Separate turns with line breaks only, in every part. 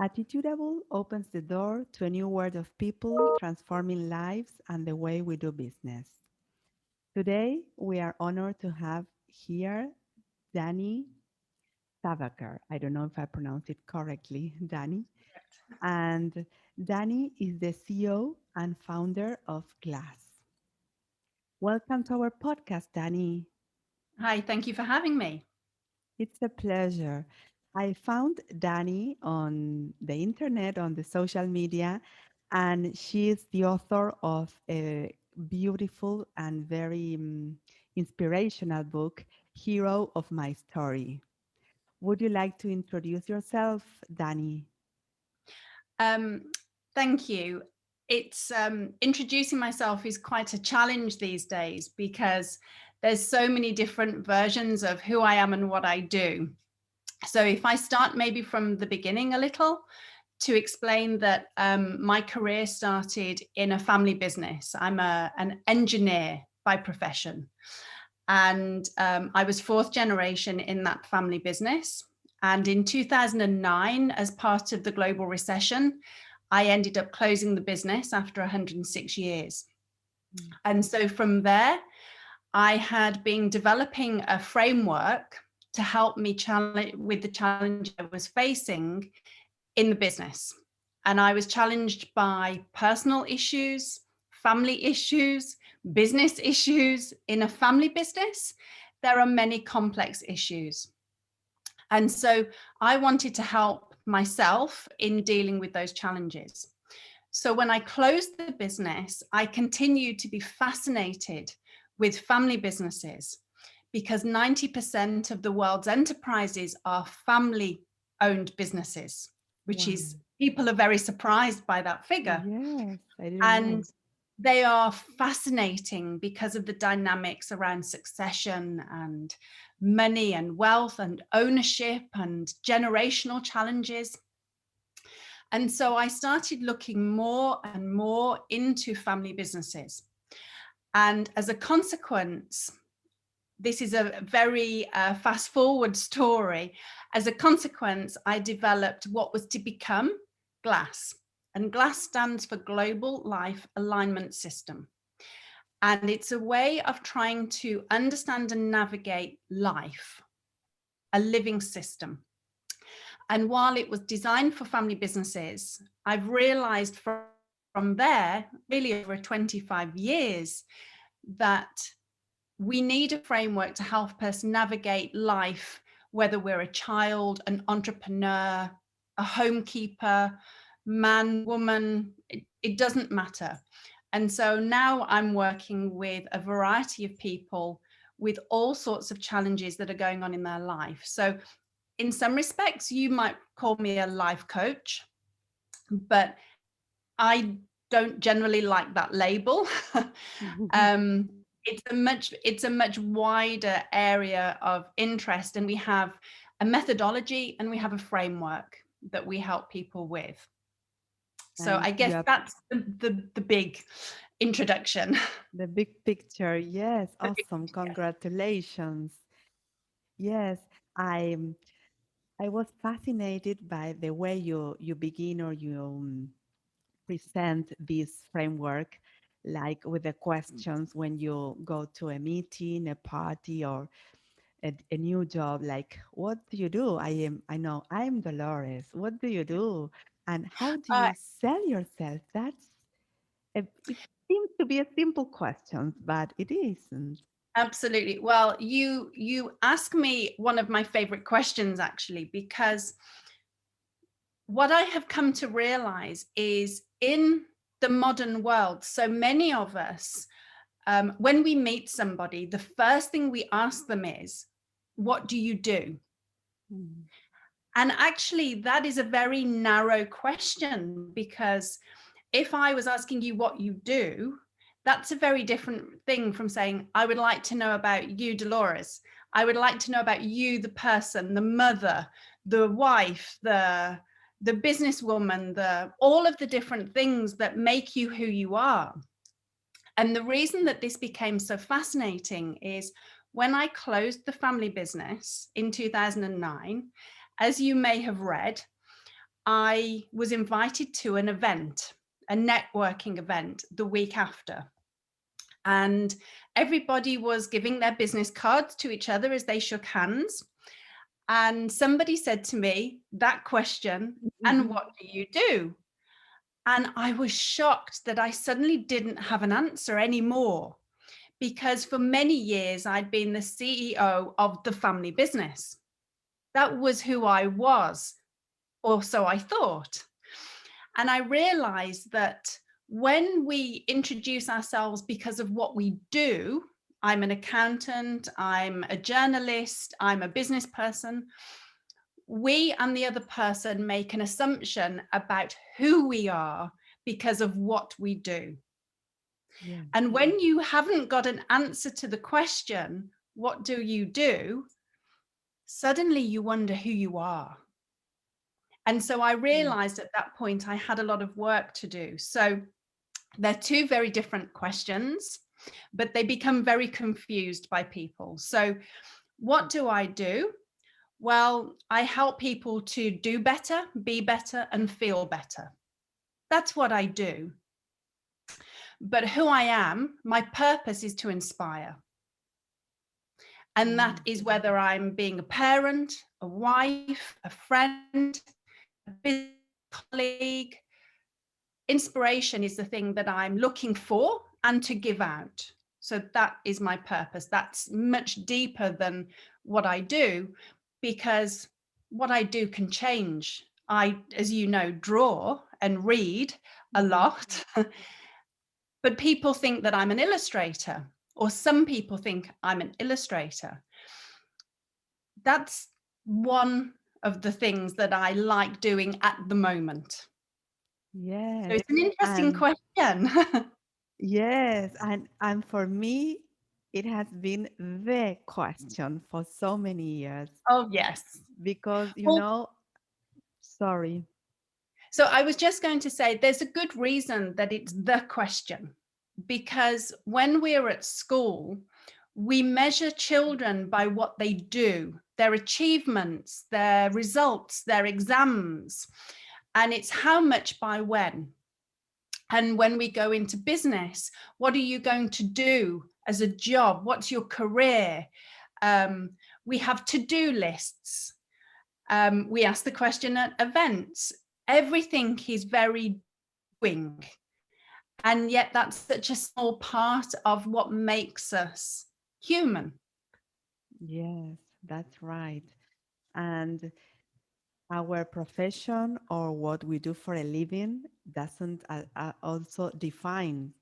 Attitudable opens the door to a new world of people transforming lives and the way we do business. Today, we are honored to have here Dani Saveker. I don't know if I pronounced it correctly, Dani. And Dani is the CEO and founder of GLAS. Welcome to our podcast, Dani.
Hi, thank you for having me.
It's a pleasure. I found Dani on the internet, on the social media, and she is the author of a beautiful and very inspirational book, Hero of My Story. Would you like to introduce yourself, Dani?
Um, Thank you. It's introducing myself is quite a challenge these days because there's so many different versions of who I am and what I do. So if I start maybe from the beginning a little to explain that my career started in a family business. I'm an engineer by profession. And I was fourth generation in that family business. And in 2009, as part of the global recession, I ended up closing the business after 106 years.
Mm.
And so from there, I had been developing a framework to help me challenge with the challenge I was facing in the business. And I was challenged by personal issues, family issues, business issues. In a family business, there are many complex issues. And so I wanted to help myself in dealing with those challenges. So when I closed the business, I continued to be fascinated with family businesses because 90% of the world's enterprises are family owned businesses, which
Wow.
is people are very surprised by that figure.
Yes, I didn't
And
know.
they are fascinating because of the dynamics around succession and money and wealth and ownership and generational challenges. And so I started looking more and more into family businesses. And as a consequence, this is a very fast forward story. As a consequence, I developed what was to become GLAS. And GLAS stands for Global Life Alignment System. And it's a way of trying to understand and navigate life, a living system. And while it was designed for family businesses, I've realized from there, really over 25 years, that we need a framework to help us navigate life, whether we're a child, an entrepreneur, a homekeeper, man, woman, it doesn't matter. And so now I'm working with a variety of people with all sorts of challenges that are going on in their life. So in some respects, you might call me a life coach, but I don't generally like that label. It's a much wider area of interest, and we have a methodology and we have a framework that we help people with. So
Nice.
I guess that's the big introduction.
The big picture. Yes,
The big,
awesome.
yes.
Congratulations. Yes, I I was fascinated by the way you begin or you present this framework, like with the questions when you go to a meeting, a party, or a new job. Like, what do you do? I know I'm Dolores. What do you do? And how do
Uh,
you sell yourself? It seems to be a simple question, but it isn't.
Absolutely. Well, you ask me one of my favorite questions actually, because what I have come to realize is in the modern world, so many of us, when we meet somebody, the first thing we ask them is, what do you do?
Mm.
And actually, that is a very narrow question because if I was asking you what you do, that's a very different thing from saying, I would like to know about you, Dolores. I would like to know about you, the person, the mother, the wife, the businesswoman, all of the different things that make you who you are. And the reason that this became so fascinating is when I closed the family business in 2009, as you may have read, I was invited to an event, a networking event the week after. And everybody was giving their business cards to each other as they shook hands. And somebody said to me that question, and what do you do? And I was shocked that I suddenly didn't have an answer anymore, because for many years I'd been the CEO of the family business. That was who I was, or so I thought. And I realized that when we introduce ourselves because of what we do, I'm an accountant, I'm a journalist, I'm a business person, we and the other person make an assumption about who we are because of what we do.
Yeah.
And when you haven't got an answer to the question, what do you do? Suddenly you wonder who you are. And so I
Yeah.
realized at that point I had a lot of work to do. So they're two very different questions, but they become very confused by people. So what do I do? Well, I help people to do better, be better, and feel better. That's what I do. But who I am, my purpose is to inspire. And that is whether I'm being a parent, a wife, a friend, a business colleague. Inspiration is the thing that I'm looking for and to give out. So that is my purpose. That's much deeper than what I do, because what I do can change. I, as you know, draw and read a lot, but people think that I'm an illustrator, or some people think I'm an illustrator. That's one of the things that I like doing at the moment. So
Yes.
it's an interesting
And
question.
yes, and for me, it has been the question for so many years
Oh, yes.
because,
Well,
sorry.
so I was just going to say there's a good reason that it's the question, because when we're at school, we measure children by what they do, their achievements, their results, their exams, and it's how much by when. And when we go into business, what are you going to do as a job? What's your career? We have to-do lists. We ask the question at events. Everything is very doing. And yet that's such a small part of what makes us human.
Yes, that's right. And our profession or what we do for a living doesn't also define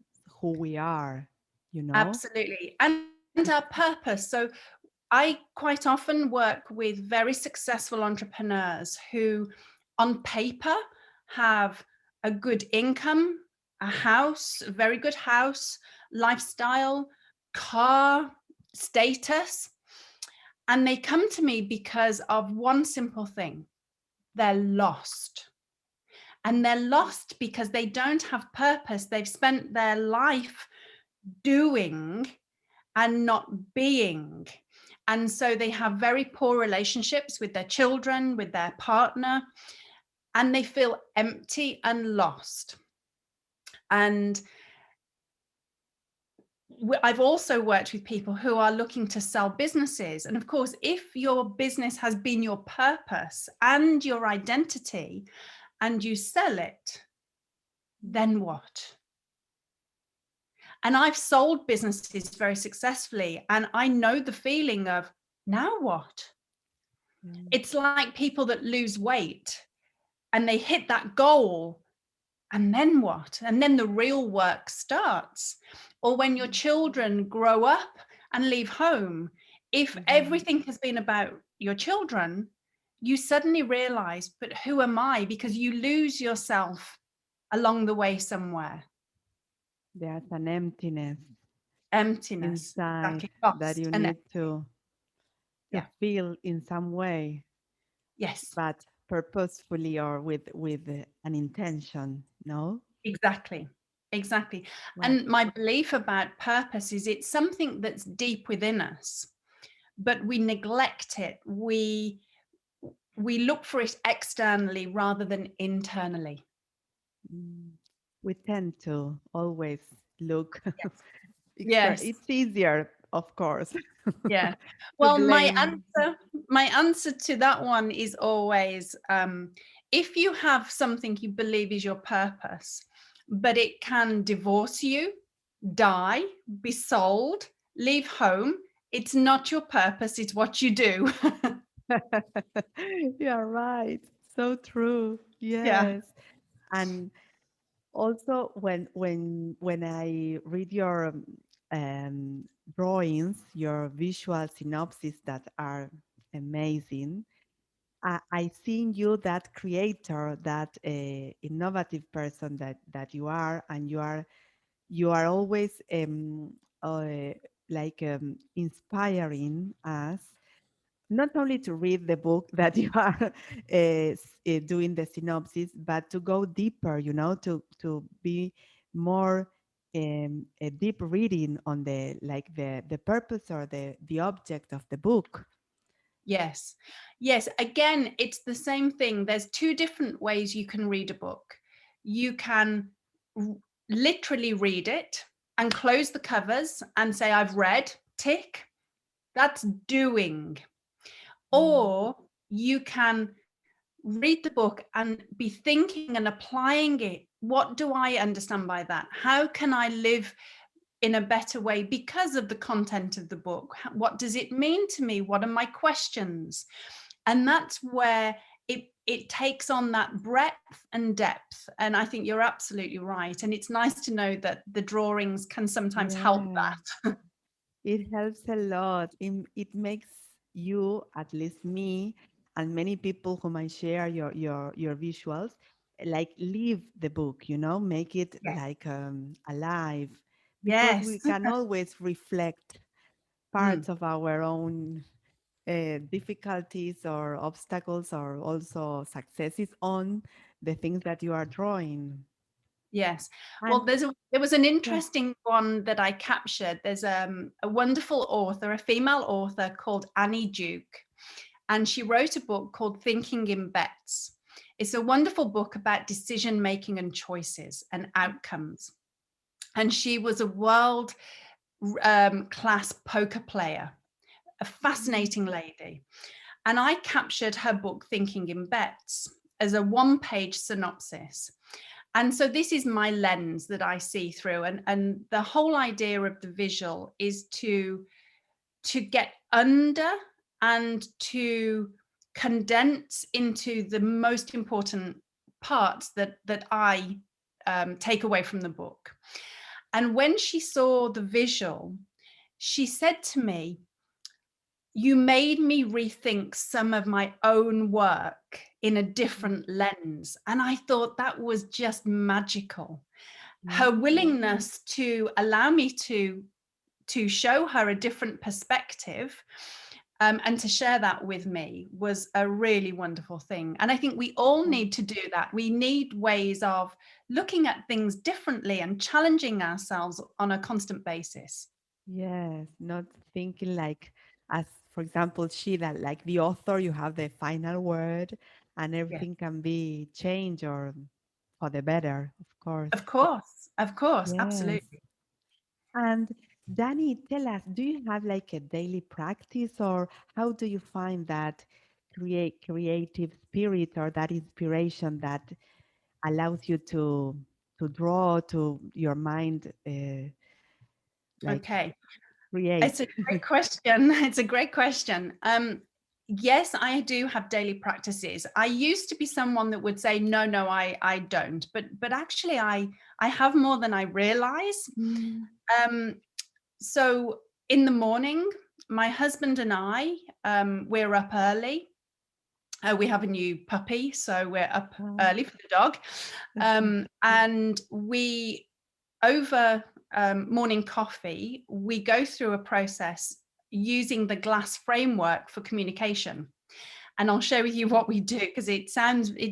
who we are, you know?
Absolutely. And our purpose. So I quite often work with very successful entrepreneurs who, on paper, have a good income, a house, a very good house, lifestyle, car, status. And they come to me because of one simple thing: they're lost. And they're lost because they don't have purpose. They've spent their life doing and not being. And so they have very poor relationships with their children, with their partner, and they feel empty and lost. And I've also worked with people who are looking to sell businesses. And of course, if your business has been your purpose and your identity and you sell it, then what? And I've sold businesses very successfully, and I know the feeling of, now what?
Mm.
It's like people that lose weight and they hit that goal, and then what? And then the real work starts. Or when your children grow up and leave home, if everything has been about your children, you suddenly realize, but who am I? Because you lose yourself along the way somewhere.
There's an emptiness
Emptiness,
inside
exactly.
that
Lost
you
and
need to
yeah,
feel in some way,
yes,
but purposefully or with an intention, no?
exactly. Exactly.
Wow.
And my belief about purpose is it's something that's deep within us, but we neglect it. We we look for it externally rather than internally.
Mm. We tend to always look external.
Yes.
It's easier, of course,
Yeah.
to
Well,
blame.
my answer to that one is always, if you have something you believe is your purpose, but it can divorce you, die, be sold, leave home, it's not your purpose, it's what you do.
You're right. So true.
Yeah.
Yes. And also, when I read your um, drawings, your visual synopsis that are amazing, I see in you that creator, that innovative person that you are, and you are always uh, like inspiring us not only to read the book that you are doing the synopsis, but to go deeper, to be more a deep reading on the purpose or the object of the book.
Yes. Yes. Again, it's the same thing. There's two different ways you can read a book. You can r- literally read it and close the covers and say, I've read, tick. That's doing.
Mm.
Or you can read the book and be thinking and applying it. What do I understand by that? How can I live in a better way because of the content of the book? What does it mean to me? What are my questions? And that's where it takes on that breadth and depth. And I think you're absolutely right. And it's nice to know that the drawings can sometimes help
Yeah.
that.
It helps a lot. It makes you, at least me, and many people whom I share your visuals, like live the book, make it
Yes.
like alive, because we
Yes.
can always reflect
Mm,
parts of our own difficulties or obstacles or also successes on the things that you are drawing.
yes. Well,
And
there was an
yeah.
interesting one that I captured. There's a wonderful author, a female author called Annie Duke, and she wrote a book called Thinking in Bets. It's a wonderful book about decision making and choices and outcomes. And she was a world class poker player, a
Mm.
fascinating lady. And I captured her book Thinking in Bets as a one-page synopsis. And so this is my lens that I see through. And the whole idea of the visual is to get under and to condense into the most important parts that I take away from the book. And when she saw the visual, she said to me, you made me rethink some of my own work in a
Mm.
different lens. And I thought that was just magical. Her
Yeah.
willingness to allow me to show her a different perspective and to share that with me was a really wonderful thing. And I think we all need to do that. We need ways of looking at things differently and challenging ourselves on a constant basis.
Yes, not thinking like, as for example, she that like the author, you have the final word and
Yeah.
everything can be changed or for the better, of course.
Of course,
Yes.
absolutely.
And Danny, tell us, do you have like a daily practice or how do you find that creative spirit or that inspiration that allows you to draw to your mind like
Okay. It's
create?
a great question. It's a great question. Yes, I do have daily practices. I used to be someone that would say, no, no, I don't. But actually, I have more than I realize.
Mm.
Um, so in the morning, my husband and I, we're up early. We have a new puppy, so we're up
Wow.
early for the dog. And we, over morning coffee, we go through a process using the GLAS framework for communication. And I'll share with you what we do because it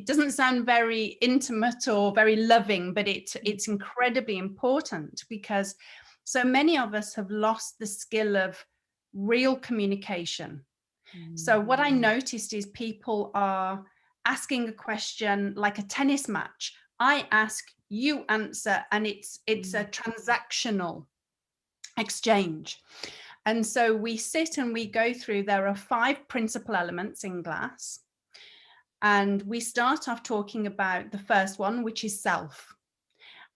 doesn't sound very intimate or very loving, but it's incredibly important because so many of us have lost the skill of real communication. So what I noticed is people are asking a question like a tennis match. I ask, you answer, and it's a transactional exchange. And so we sit and we go through, there are 5 principal elements in GLAS. And we start off talking about the first one, which is self.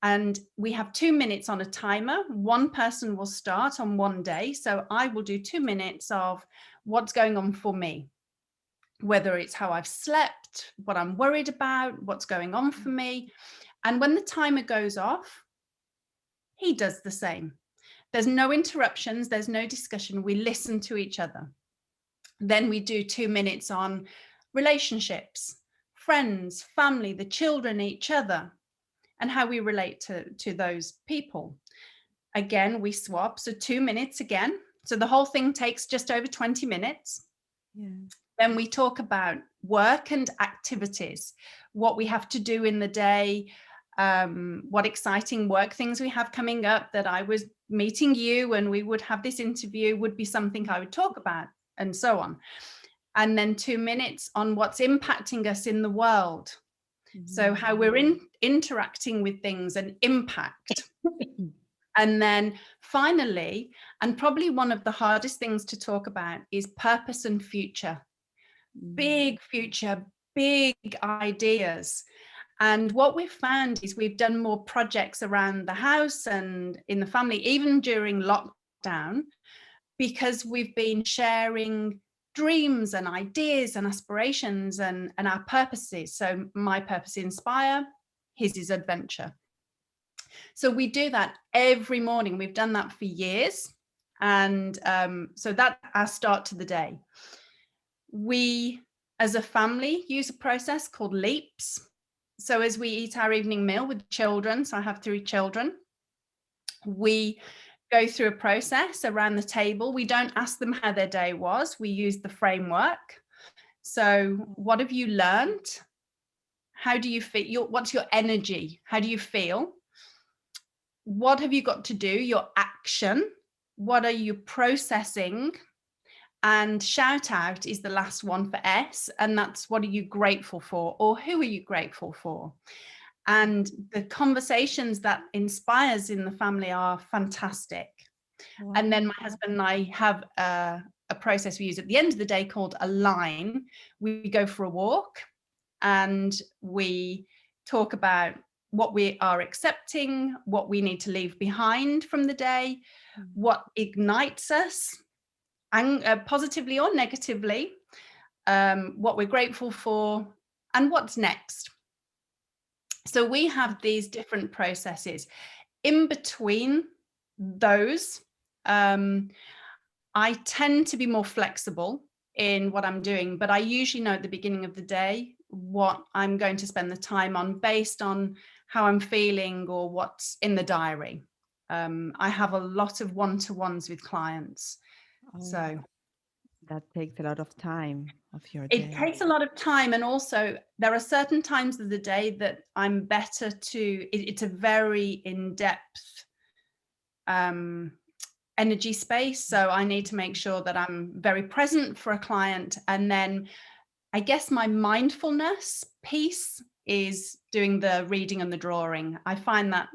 And we have 2 minutes on a timer. One person will start on one day. So I will do 2 minutes of what's going on for me, whether it's how I've slept, what I'm worried about, what's going on for me. And when the timer goes off, he does the same. There's no interruptions, there's no discussion. We listen to each other. Then we do 2 minutes on relationships, friends, family, the children, each other, and how we relate to those people. Again, we swap. So 2 minutes again. So the whole thing takes just over 20 minutes.
Yeah.
Then we talk about work and activities, what we have to do in the day, what exciting work things we have coming up. That I was meeting you and we would have this interview would be something I would talk about, and so on. And then 2 minutes on what's impacting us in the world. So how we're interacting with things and impact. And then finally, and probably one of the hardest things to talk about, is purpose and future. Big future, big ideas. And what we've found is we've done more projects around the house and in the family, even during lockdown, because we've been sharing dreams and ideas and aspirations and our purposes. So my purpose is inspire, his is adventure. So we do that every morning. We've done that for years. And so that's our start to the day. We, as a family, use a process called leaps. So as we eat our evening meal with children, so I have 3 children, we go through a process around the table. We don't ask them how their day was. We use the framework. So what have you learned? How do you feel? What's your energy? How do you feel? What have you got to do? Your action. What are you processing? And shout out is the last one for S. And that's, what are you grateful for? Or who are you grateful for? And the conversations that inspires in the family are fantastic. Wow. And then my husband and I have a process we use at the end of the day called a line. We go for a walk and we talk about what we are accepting, what we need to leave behind from the day, what ignites us, and positively or negatively, what we're grateful for, and what's next. So we have these different processes. In between those, I tend to be more flexible in what I'm doing, but I usually know at the beginning of the day what I'm going to spend the time on based on how I'm feeling or what's in the diary. I have a lot of one-to-ones with clients. So
that takes a lot of time of your
day.
It
takes a lot of time. And also there are certain times of the day that I'm better to, it's a very in-depth energy space. So I need to make sure that I'm very present for a client. And then I guess my mindfulness piece is doing the reading and the drawing. I find that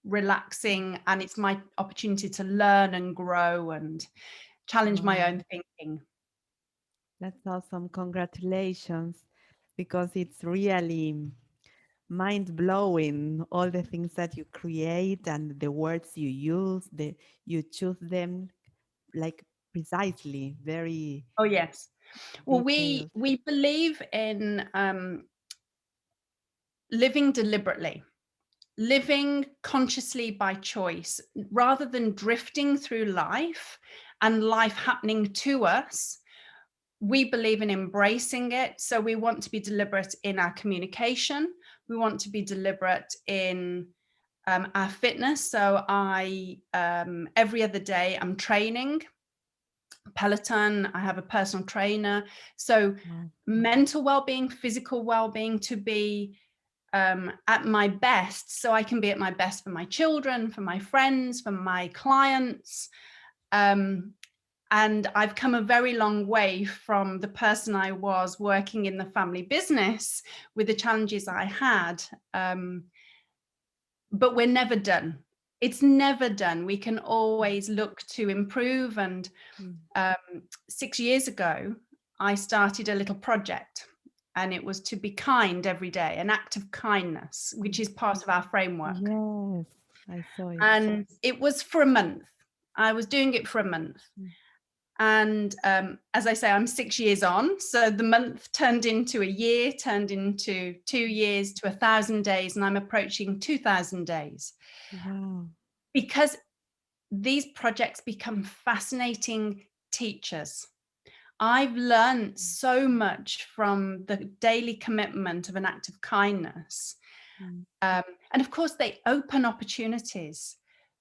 relaxing, and it's my opportunity to learn and grow and challenge my own thinking.
That's awesome. Congratulations, because it's really mind-blowing, all the things that you create and the words you use, you choose them like precisely, very.
Oh yes. Well,
detailed.
we believe in living deliberately, living consciously by choice, rather than drifting through life and life happening to us. We believe in embracing it. So we want to be deliberate in our communication. We want to be deliberate in our fitness. So I, every other day I'm training Peloton. I have a personal trainer. So mental well-being, physical well-being, to be at my best, so I can be at my best for my children, for my friends, for my clients. And I've come a very long way from the person I was working in the family business with the challenges I had. But we're never done. It's never done. We can always look to improve. And
Mm.
6 years ago, I started a little project, and it was to be kind every day, an act of kindness, which is part of our framework.
Yes, I saw it.
And it was for a month. I was doing it for a month.
Mm.
And as I say, I'm 6 years on. So the month turned into a year, turned into 2 years to 1,000 days, and I'm approaching 2,000 days.
Wow.
Because these projects become fascinating teachers. I've learned so much from the daily commitment of an act of kindness.
Mm.
And of course, they open opportunities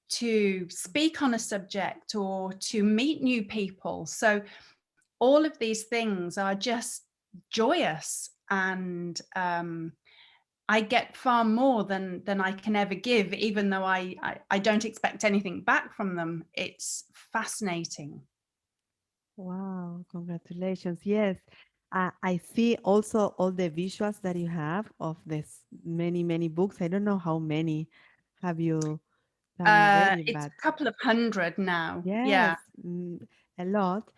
to speak on a subject or to meet new people. So all of these things are just joyous, and I get far more than I can ever give, even though I don't expect anything back from them. It's fascinating.
Wow, congratulations. Yes, I see also all the visuals that you have of this many, many books. I don't know how many have you done already,
It's
but
a couple of hundred now.
yes,
Yeah.
a lot.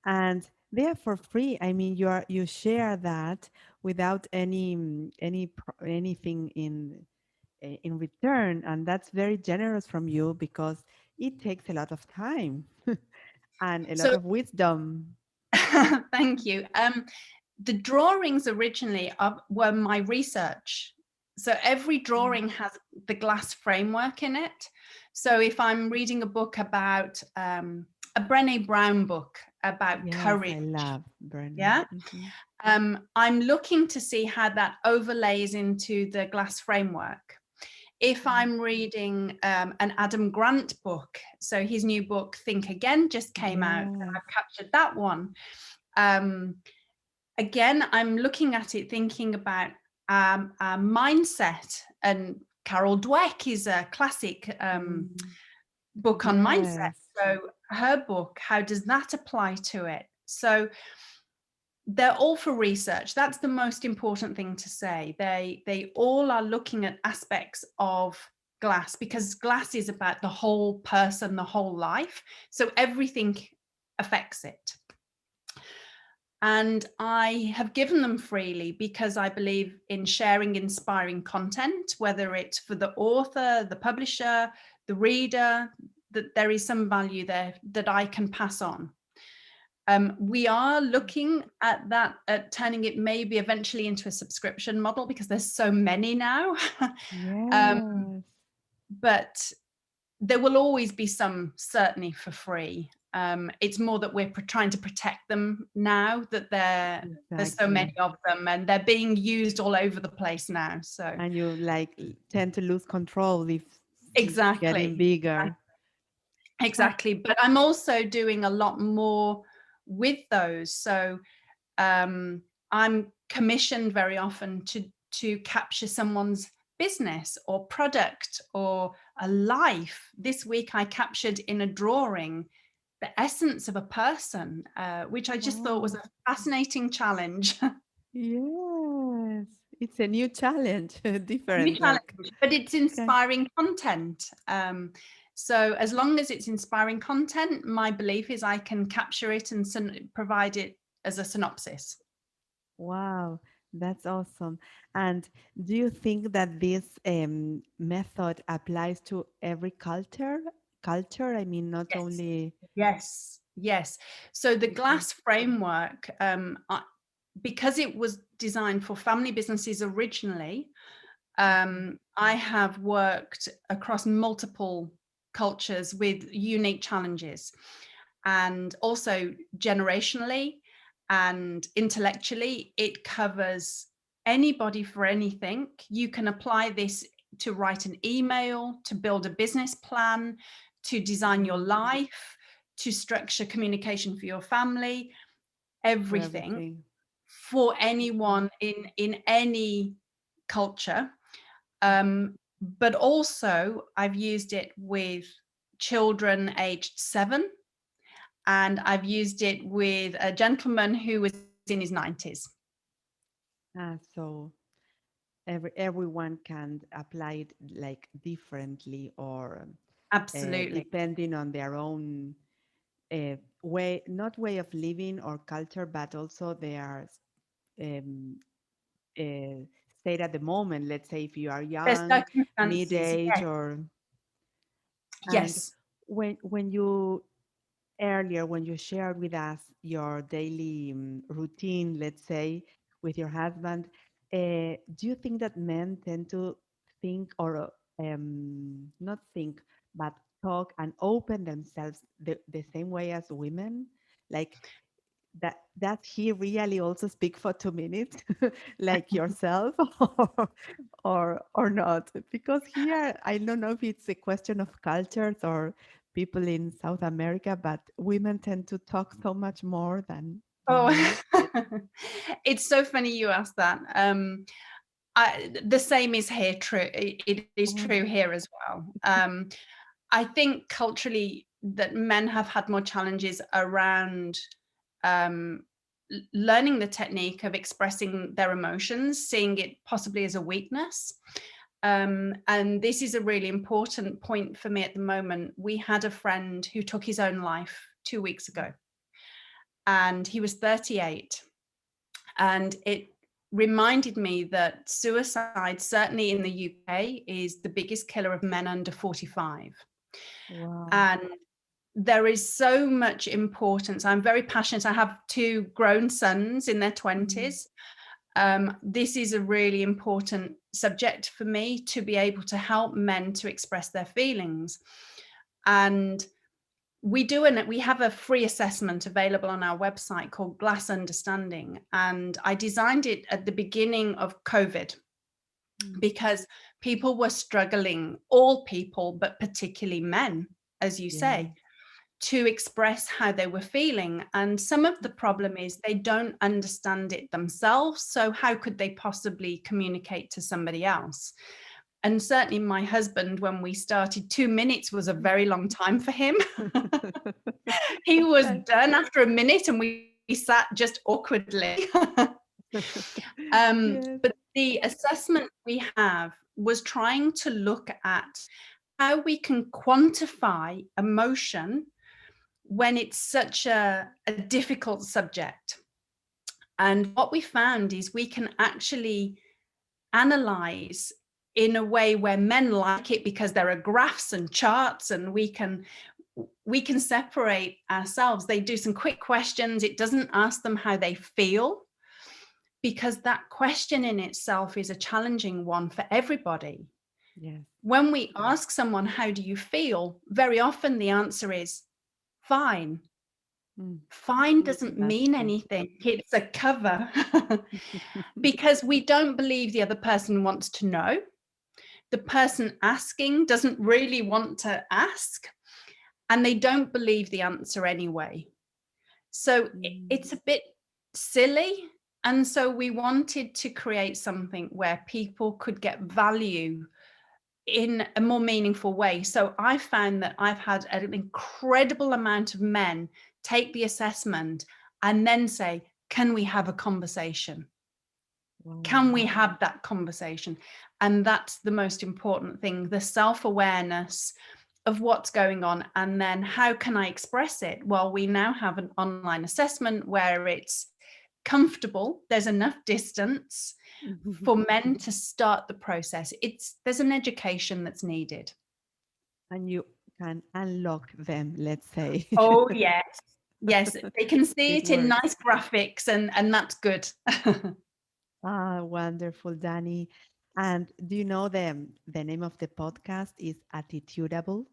And they are for free. I mean, you share that without anything in return, and that's very generous from you because it takes a lot of time and a lot
So
of wisdom.
thank you. The drawings originally were my research. So every
Mm.
drawing has the GLAS framework in it. So if I'm reading a book about a Brené Brown book about
Yes,
courage,
I love Brennan.
yeah, I'm looking to see how that overlays into the GLAS framework. If I'm reading an Adam Grant book, so his new book Think Again just came out, and
Yes.
I've captured that one. Again, I'm looking at it thinking about mindset, and Carol Dweck is a classic
Mm.
book on mindset.
Yes.
So her book, how does that apply to it? So they're all for research. That's the most important thing to say. They all are looking at aspects of GLAS, because GLAS is about the whole person, the whole life. So everything affects it. And I have given them freely because I believe in sharing inspiring content, whether it's for the author, the publisher, the reader, that there is some value there that I can pass on. We are looking at that, at turning it maybe eventually into a subscription model, because there's so many now. um,
Yes.
but there will always be some certainly for free. It's more that we're trying to protect them now that there's so many
Exactly.
of them, and they're being used all over the place now. So
And you like tend to lose control if it's getting
exactly.
bigger. Uh,
Exactly. But I'm also doing a lot more with those. So I'm commissioned very often to capture someone's business or product or a life. This week I captured in a drawing the essence of a person, which I just thought was
wow.
a fascinating challenge.
Yes. It's a new challenge,
New
different,
challenge,
like,
but it's
okay.
inspiring content. So as long as it's inspiring content, my belief is I can capture it and provide it as a synopsis.
Wow, that's awesome. And do you think that this method applies to every culture? Culture, I mean, not
Yes,
only.
yes, yes. So the
Okay.
GLAS framework, because it was designed for family businesses originally,
Mhm.
I have worked across multiple cultures with unique challenges, and also generationally and intellectually. It covers anybody for anything. You can apply this to write an email, to build a business plan, to design your
Mm,
life, to structure communication for your family,
for
everything
everything.
for
Okay.
anyone in any culture.
Mm.
But also, I've used it with children aged 7 and I've used it with a gentleman who was in his 90s.
So everyone can apply it like differently, or
Absolutely.
depending on their own way, not way of living or culture, but also their um, uh, state at the moment. Let's say if you are
There's
young,
circumstances.
mid-age,
Yes.
or and
Yes.
when you earlier when you shared with us your daily routine, let's say with your husband, do you think that men tend to think or not think, but talk and open themselves the same way as women? Like that does he really also speak for 2 minutes like yourself or not? Because here I don't know if it's a question of cultures or people in South America, but women tend to talk so much more than
Oh,
men.
it's so funny you asked that. The same is here true. It is
Oh,
true here as well. I think culturally that men have had more challenges around um, learning the technique of expressing their emotions, seeing it possibly as a weakness. And this is a really important point for me at the moment. We had a friend who took his own life 2 weeks ago, and he was 38. And it reminded me that suicide, certainly in the UK, is the biggest killer of men under 45.
wow.
And there is so much importance. I'm very passionate. I have two grown sons in their
Mm,
20s. This is a really important subject for me to be able to help men to express their feelings. And we have a free assessment available on our website called GLAS Understanding. And I designed it at the beginning of COVID
mm,
because people were struggling, all people, but particularly men, as you
yeah.
say, to express how they were feeling. And some of the problem is they don't understand it themselves. So, how could they possibly communicate to somebody else? And certainly, my husband, when we started, 2 minutes was a very long time for him. He was
Right.
done after a minute and we sat just awkwardly.
Yes.
But the assessment we have was trying to look at how we can quantify emotion when it's such a difficult subject. And what we found is we can actually analyze in a way where men like it because there are graphs and charts, and we can separate ourselves. They do some quick questions. It doesn't ask them how they feel, because that question in itself is a challenging one for everybody.
Yes.
When we ask someone, how do you feel? Very often the answer is fine.
Mm,
Fine doesn't
that's
mean
true.
anything. It's a cover because we don't believe the other person wants to know. The person asking doesn't really want to ask, and they don't believe the answer anyway. So
Mm,
it's a bit silly. And so we wanted to create something where people could get value in a more meaningful way. So I found that I've had an incredible amount of men take the assessment and then say, can we have a conversation? Can
wow.
we have that conversation? And that's the most important thing, the self-awareness of what's going on. And then how can I express it? Well, we now have an online assessment where it's comfortable, there's enough distance for men to start the process. There's an education that's needed.
And you can unlock them, let's say.
Oh yes. Yes, they can see
This
it in
word.
nice graphics, and that's good.
Ah, wonderful, Danny. And do you know the name of the podcast is Attitudable?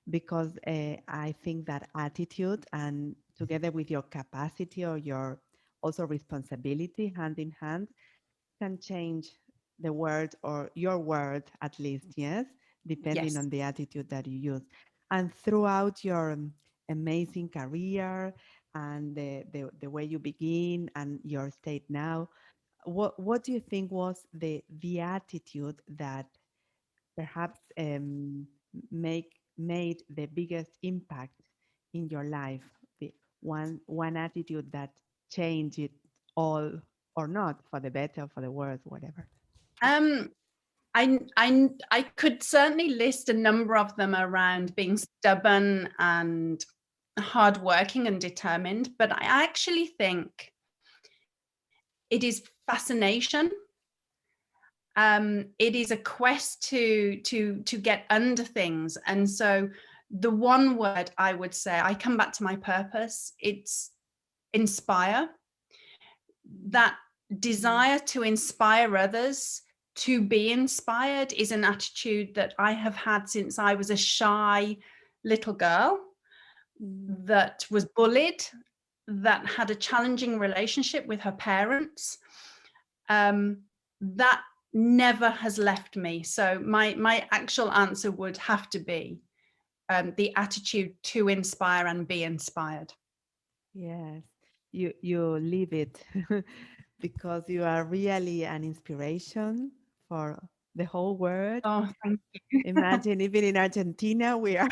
Because I think that attitude and together with your capacity or your also responsibility hand in hand can change the word or your word at least, yes, depending
Yes.
on the attitude that you use. And throughout your amazing career and the way you begin and your state now, what do you think was the attitude that perhaps make made the biggest impact in your life? one attitude that changed it all, or not, for the better, for the worse, whatever.
Um, I could certainly list a number of them around being stubborn and hardworking and determined, but I actually think it is fascination. It is a quest to get under things, and so the one word I would say, I come back to my purpose. It's inspire. That desire to inspire others to be inspired is an attitude that I have had since I was a shy little girl that was bullied, that had a challenging relationship with her parents. That never has left me. So my actual answer would have to be the attitude to inspire and be inspired.
Yes, you live it because you are really an inspiration for the whole world.
Oh, thank you.
Imagine even in Argentina, we are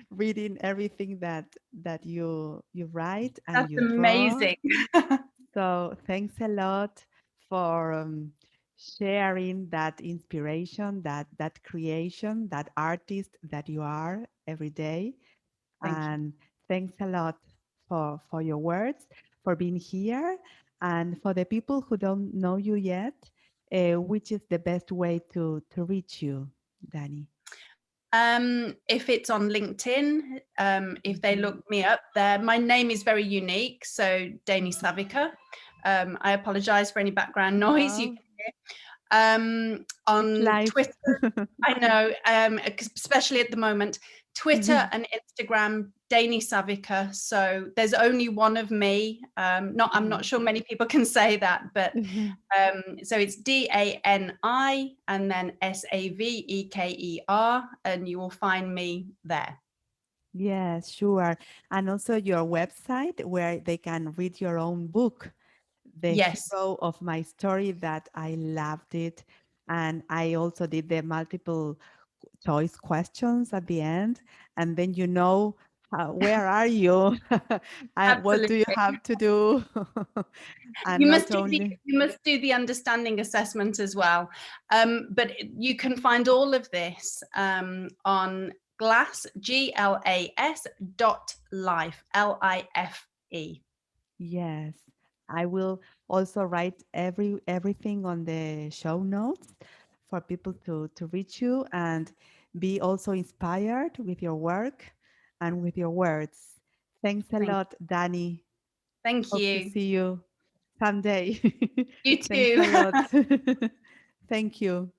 reading everything that you write and
That's
you draw.
amazing.
So thanks a lot for sharing that inspiration, that creation, that artist that you are every day.
Thank you.
And thanks a lot for your words, for being here, and for the people who don't know you yet, which is the best way to reach you, Dani?
If it's on LinkedIn, if they
Mhm.
look me up there, my name is very unique. So Dani Saveker. I apologize for any background noise you
No,
can hear.
it's
On
life.
Twitter, I know, especially at the moment, Twitter and Instagram, Dani Saveker. So there's only one of me. I'm not sure many people can say that, but so it's DANI and then SAVEKER, and you will find me there.
Yes, sure. And also your website where they can read your own book, The
Yes,
Hero of My Story, that I loved it. And I also did the multiple choice questions at the end. And then you know, where are you? What do you
absolutely.
have to do? And not only,
You must do the understanding assessment as well. But you can find all of this on GLAS, GLAS .life, LIFE.
yes, I will also write everything on the show notes for people to reach you and be also inspired with your work and with your words. Thanks a
Thank,
lot, Dani.
thank
Hope to
you.
see you someday.
You
Thanks
too.
a lot. Thank you.